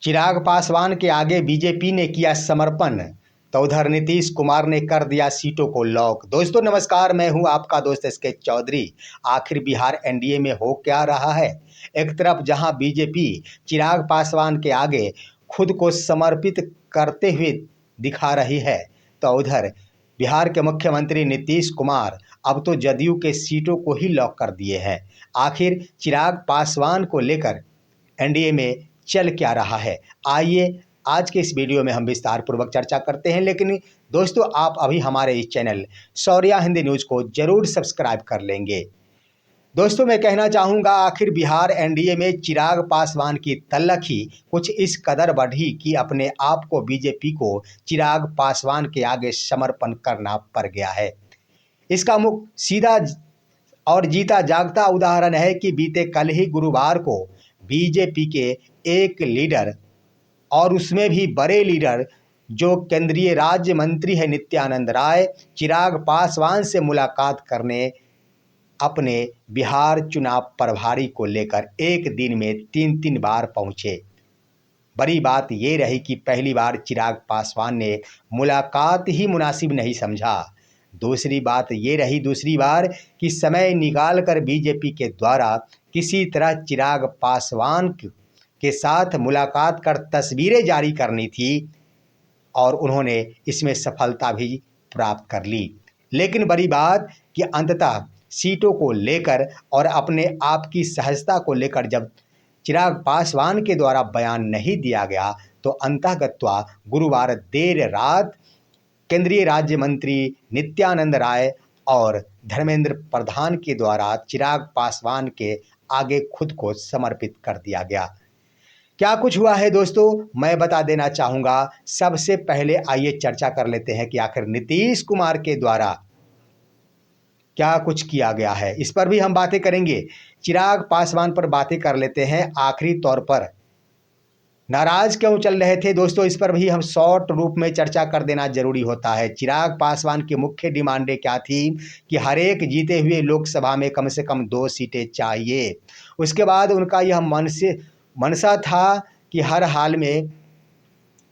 चिराग पासवान के आगे बीजेपी ने किया समर्पण, तो उधर नीतीश कुमार ने कर दिया सीटों को लॉक। दोस्तों नमस्कार, मैं हूं आपका दोस्त एसके चौधरी। आखिर बिहार एनडीए में हो क्या रहा है? एक तरफ जहां बीजेपी चिराग पासवान के आगे खुद को समर्पित करते हुए दिखा रही है, तो उधर बिहार के मुख्यमंत्री नीतीश कुमार अब तो जदयू के सीटों को ही लॉक कर दिए हैं। आखिर चिराग पासवान को लेकर एनडीए में चल क्या रहा है, आइए आज के इस वीडियो में हम विस्तार पूर्वक चर्चा करते हैं। लेकिन दोस्तों, आप अभी हमारे इस चैनल शौर्या हिंदी न्यूज़ को जरूर सब्सक्राइब कर लेंगे। दोस्तों, मैं कहना चाहूँगा, आखिर बिहार एनडीए में चिराग पासवान की तल्लखी कुछ इस कदर बढ़ी कि अपने आप को बीजेपी को चिराग पासवान के आगे समर्पण करना पड़ गया है। इसका सीधा और जीता जागता उदाहरण है कि बीते कल ही गुरुवार को बीजेपी के एक लीडर, और उसमें भी बड़े लीडर, जो केंद्रीय राज्य मंत्री है नित्यानंद राय, चिराग पासवान से मुलाकात करने अपने बिहार चुनाव प्रभारी को लेकर एक दिन में 3 बार पहुंचे। बड़ी बात ये रही कि पहली बार चिराग पासवान ने मुलाकात ही मुनासिब नहीं समझा। दूसरी बात ये रही दूसरी बार कि समय निकालकर बीजेपी के द्वारा किसी तरह चिराग पासवान के साथ मुलाकात कर तस्वीरें जारी करनी थी, और उन्होंने इसमें सफलता भी प्राप्त कर ली। लेकिन बड़ी बात कि अंततः सीटों को लेकर और अपने आप की सहजता को लेकर जब चिराग पासवान के द्वारा बयान नहीं दिया गया, तो अंतःगत्वा गुरुवार देर रात केंद्रीय राज्य मंत्री नित्यानंद राय और धर्मेंद्र प्रधान के द्वारा चिराग पासवान के आगे खुद को समर्पित कर दिया गया। क्या कुछ हुआ है दोस्तों, मैं बता देना चाहूँगा। सबसे पहले आइए चर्चा कर लेते हैं कि आखिर नीतीश कुमार के द्वारा क्या कुछ किया गया है, इस पर भी हम बातें करेंगे। चिराग पासवान पर बातें कर लेते हैं। आखिरी तौर पर नाराज क्यों चल रहे थे दोस्तों, इस पर भी हम शॉर्ट रूप में चर्चा कर देना जरूरी होता है। चिराग पासवान की मुख्य डिमांडें क्या थी कि हर एक जीते हुए लोकसभा में कम से कम 2 सीटें चाहिए। उसके बाद उनका यह मनसा था कि हर हाल में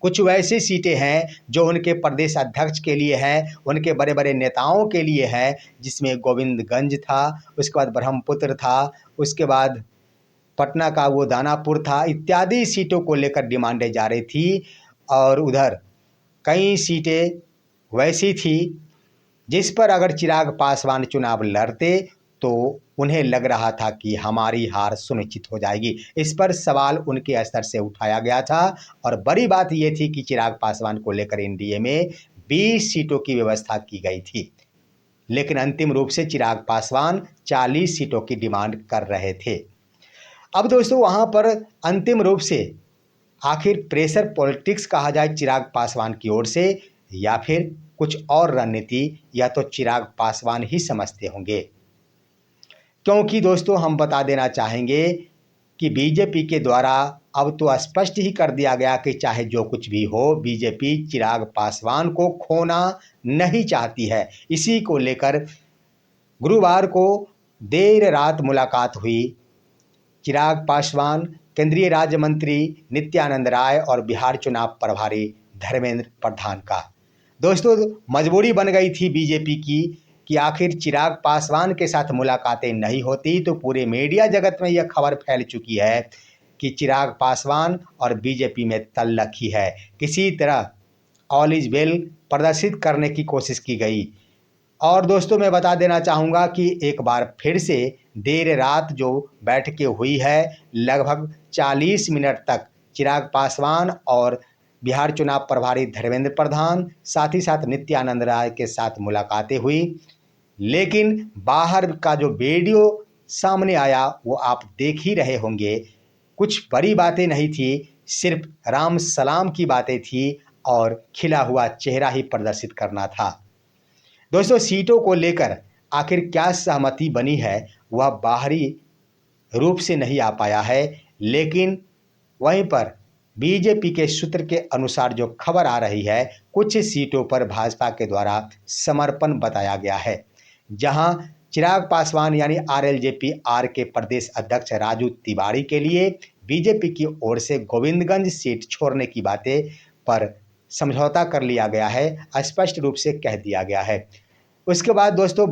कुछ वैसी सीटें हैं जो उनके प्रदेश अध्यक्ष के लिए हैं, उनके बड़े बड़े नेताओं के लिए हैं, जिसमें गोविंदगंज था, उसके बाद ब्रह्मपुत्र था, उसके बाद पटना का वो दानापुर था, इत्यादि सीटों को लेकर डिमांडें जा रही थी। और उधर कई सीटें वैसी थी जिस पर अगर चिराग पासवान चुनाव लड़ते तो उन्हें लग रहा था कि हमारी हार सुनिश्चित हो जाएगी। इस पर सवाल उनके स्तर से उठाया गया था, और बड़ी बात ये थी कि चिराग पासवान को लेकर एनडीए में 20 सीटों की व्यवस्था की गई थी। लेकिन अंतिम रूप से चिराग पासवान 40 सीटों की डिमांड कर रहे थे। अब दोस्तों, वहाँ पर अंतिम रूप से आखिर प्रेशर पॉलिटिक्स कहा जाए चिराग पासवान की ओर से, या फिर कुछ और रणनीति, या तो चिराग पासवान ही समझते होंगे। क्योंकि दोस्तों, हम बता देना चाहेंगे कि बीजेपी के द्वारा अब तो स्पष्ट ही कर दिया गया कि चाहे जो कुछ भी हो, बीजेपी चिराग पासवान को खोना नहीं चाहती है। इसी को लेकर गुरुवार को देर रात मुलाकात हुई चिराग पासवान, केंद्रीय राज्य मंत्री नित्यानंद राय और बिहार चुनाव प्रभारी धर्मेंद्र प्रधान का। दोस्तों, मजबूरी बन गई थी बीजेपी की कि आखिर चिराग पासवान के साथ मुलाकातें नहीं होती तो पूरे मीडिया जगत में यह खबर फैल चुकी है कि चिराग पासवान और बीजेपी में तल्लखी है। किसी तरह ऑल इज वेल प्रदर्शित करने की कोशिश की गई। और दोस्तों, मैं बता देना चाहूँगा कि एक बार फिर से देर रात जो बैठकें हुई है, लगभग 40 मिनट तक चिराग पासवान और बिहार चुनाव प्रभारी धर्मेंद्र प्रधान, साथ ही साथ नित्यानंद राय के साथ मुलाकातें हुई। लेकिन बाहर का जो वीडियो सामने आया वो आप देख ही रहे होंगे। कुछ बड़ी बातें नहीं थी, सिर्फ राम सलाम की बातें थी और खिला हुआ चेहरा ही प्रदर्शित करना था। दोस्तों, सीटों को लेकर आखिर क्या सहमति बनी है वह बाहरी रूप से नहीं आ पाया है, लेकिन वहीं पर बीजेपी के सूत्र के अनुसार जो खबर आ रही है, कुछ सीटों पर भाजपा के द्वारा समर्पण बताया गया है। जहां चिराग पासवान यानी आरएलजेपी आर के प्रदेश अध्यक्ष राजू तिवारी के लिए बीजेपी की ओर से गोविंदगंज सीट छोड़ने की बातें पर समझौता कर लिया गया है, स्पष्ट रूप से कह दिया गया है। उसके बाद दोस्तों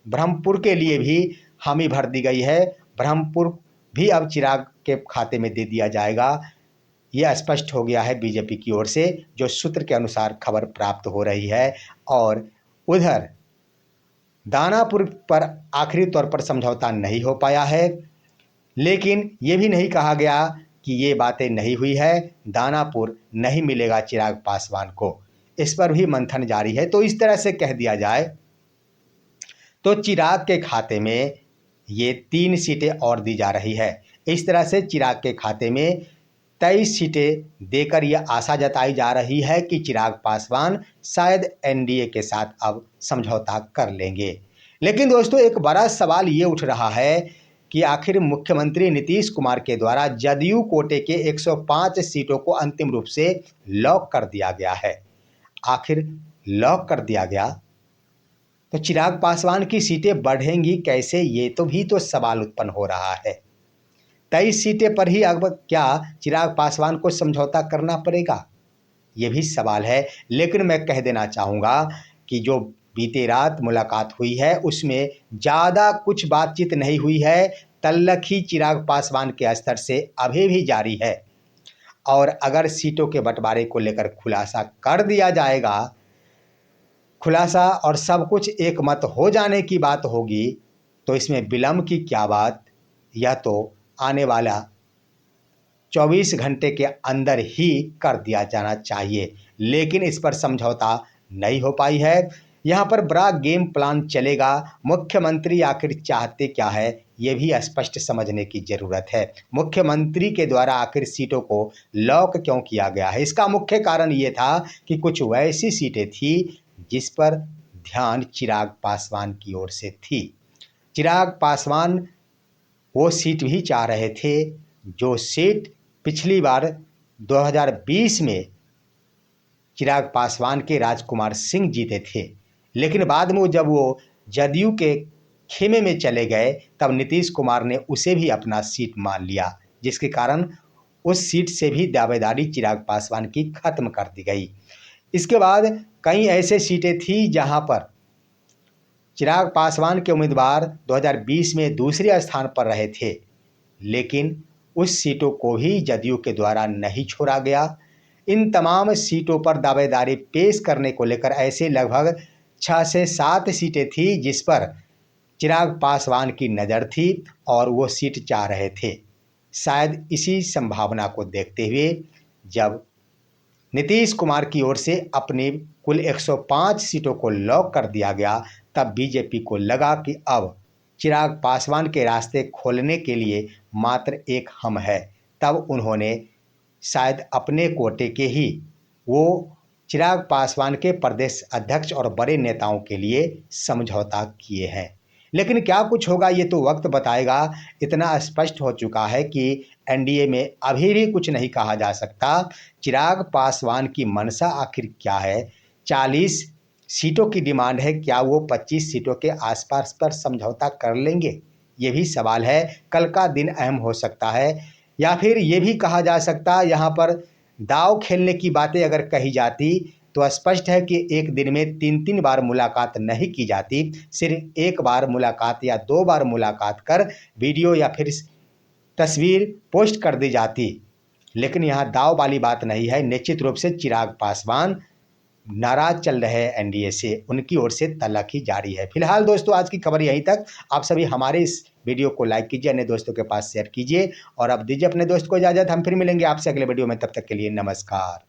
ब्रह्मपुर के लिए भी हामी भर दी गई है। ब्रह्मपुर भी अब चिराग के खाते में दे दिया जाएगा, यह स्पष्ट हो गया है बीजेपी की ओर से, जो सूत्र के अनुसार खबर प्राप्त हो रही है। और उधर दानापुर पर आखिरी तौर पर समझौता नहीं हो पाया है, लेकिन ये भी नहीं कहा गया कि ये बातें नहीं हुई है, दानापुर नहीं मिलेगा चिराग पासवान को, इस पर भी मंथन जारी है। तो इस तरह से कह दिया जाए तो चिराग के खाते में ये 3 सीटें और दी जा रही है। इस तरह से चिराग के खाते में 23 सीटें देकर यह आशा जताई जा रही है कि चिराग पासवान शायद एनडीए के साथ अब समझौता कर लेंगे। लेकिन दोस्तों एक बड़ा सवाल ये उठ रहा है कि आखिर मुख्यमंत्री नीतीश कुमार के द्वारा जदयू कोटे के 105 सीटों को अंतिम रूप से लॉक कर दिया गया है। आखिर लॉक कर दिया गया तो चिराग पासवान की सीटें बढ़ेंगी कैसे, ये तो भी तो सवाल उत्पन्न हो रहा है। 23 सीटें पर ही अब क्या चिराग पासवान को समझौता करना पड़ेगा, ये भी सवाल है। लेकिन मैं कह देना चाहूँगा कि जो बीते रात मुलाकात हुई है उसमें ज़्यादा कुछ बातचीत नहीं हुई है, तल्लखी चिराग पासवान के स्तर से अभी भी जारी है। और अगर सीटों के बंटवारे को लेकर खुलासा कर दिया जाएगा, खुलासा और सब कुछ एक मत हो जाने की बात होगी, तो इसमें विलंब की क्या बात, यह तो आने वाला 24 घंटे के अंदर ही कर दिया जाना चाहिए। लेकिन इस पर समझौता नहीं हो पाई है। यहाँ पर बड़ा गेम प्लान चलेगा। मुख्यमंत्री आखिर चाहते क्या है, ये भी स्पष्ट समझने की ज़रूरत है। मुख्यमंत्री के द्वारा आखिर सीटों को लॉक क्यों किया गया है, इसका मुख्य कारण ये था कि कुछ वैसी सीटें थी जिस पर ध्यान चिराग पासवान की ओर से थी। चिराग पासवान वो सीट भी चाह रहे थे जो सीट पिछली बार 2020 में चिराग पासवान के राजकुमार सिंह जीते थे, लेकिन बाद में जब वो जदयू के खेमे में चले गए तब नीतीश कुमार ने उसे भी अपना सीट मान लिया, जिसके कारण उस सीट से भी दावेदारी चिराग पासवान की खत्म कर दी गई। इसके बाद कई ऐसे सीटें थी जहां पर चिराग पासवान के उम्मीदवार 2020 में दूसरे स्थान पर रहे थे, लेकिन उस सीटों को भी जदयू के द्वारा नहीं छोड़ा गया। इन तमाम सीटों पर दावेदारी पेश करने को लेकर ऐसे लगभग 6 से 7 सीटें थी जिस पर चिराग पासवान की नज़र थी और वो सीट चाह रहे थे। शायद इसी संभावना को देखते हुए जब नीतीश कुमार की ओर से अपनी कुल 105 सीटों को लॉक कर दिया गया, तब बीजेपी को लगा कि अब चिराग पासवान के रास्ते खोलने के लिए मात्र एक हम है। तब उन्होंने शायद अपने कोटे के ही वो चिराग पासवान के प्रदेश अध्यक्ष और बड़े नेताओं के लिए समझौता किए हैं। लेकिन क्या कुछ होगा ये तो वक्त बताएगा। इतना स्पष्ट हो चुका है कि एनडीए में अभी भी कुछ नहीं कहा जा सकता। चिराग पासवान की मंशा आखिर क्या है, 40 सीटों की डिमांड है, क्या वो 25 सीटों के आसपास पर समझौता कर लेंगे, ये भी सवाल है। कल का दिन अहम हो सकता है, या फिर ये भी कहा जा सकता यहाँ पर दाव खेलने की बातें अगर कही जाती तो स्पष्ट है कि एक दिन में 3-3 बार मुलाकात नहीं की जाती, सिर्फ एक बार मुलाकात या 2 बार मुलाकात कर वीडियो या फिर तस्वीर पोस्ट कर दी जाती। लेकिन यहाँ दाव वाली बात नहीं है। निश्चित रूप से चिराग पासवान नाराज चल रहे हैं एनडीए से, उनकी ओर से तलाकी जारी है। फिलहाल दोस्तों आज की खबर यहीं तक। आप सभी हमारे इस वीडियो को लाइक कीजिए, अन्य दोस्तों के पास शेयर कीजिए और अब दीजिए अपने दोस्त को इजाज़त। हम फिर मिलेंगे आपसे अगले वीडियो में, तब तक के लिए नमस्कार।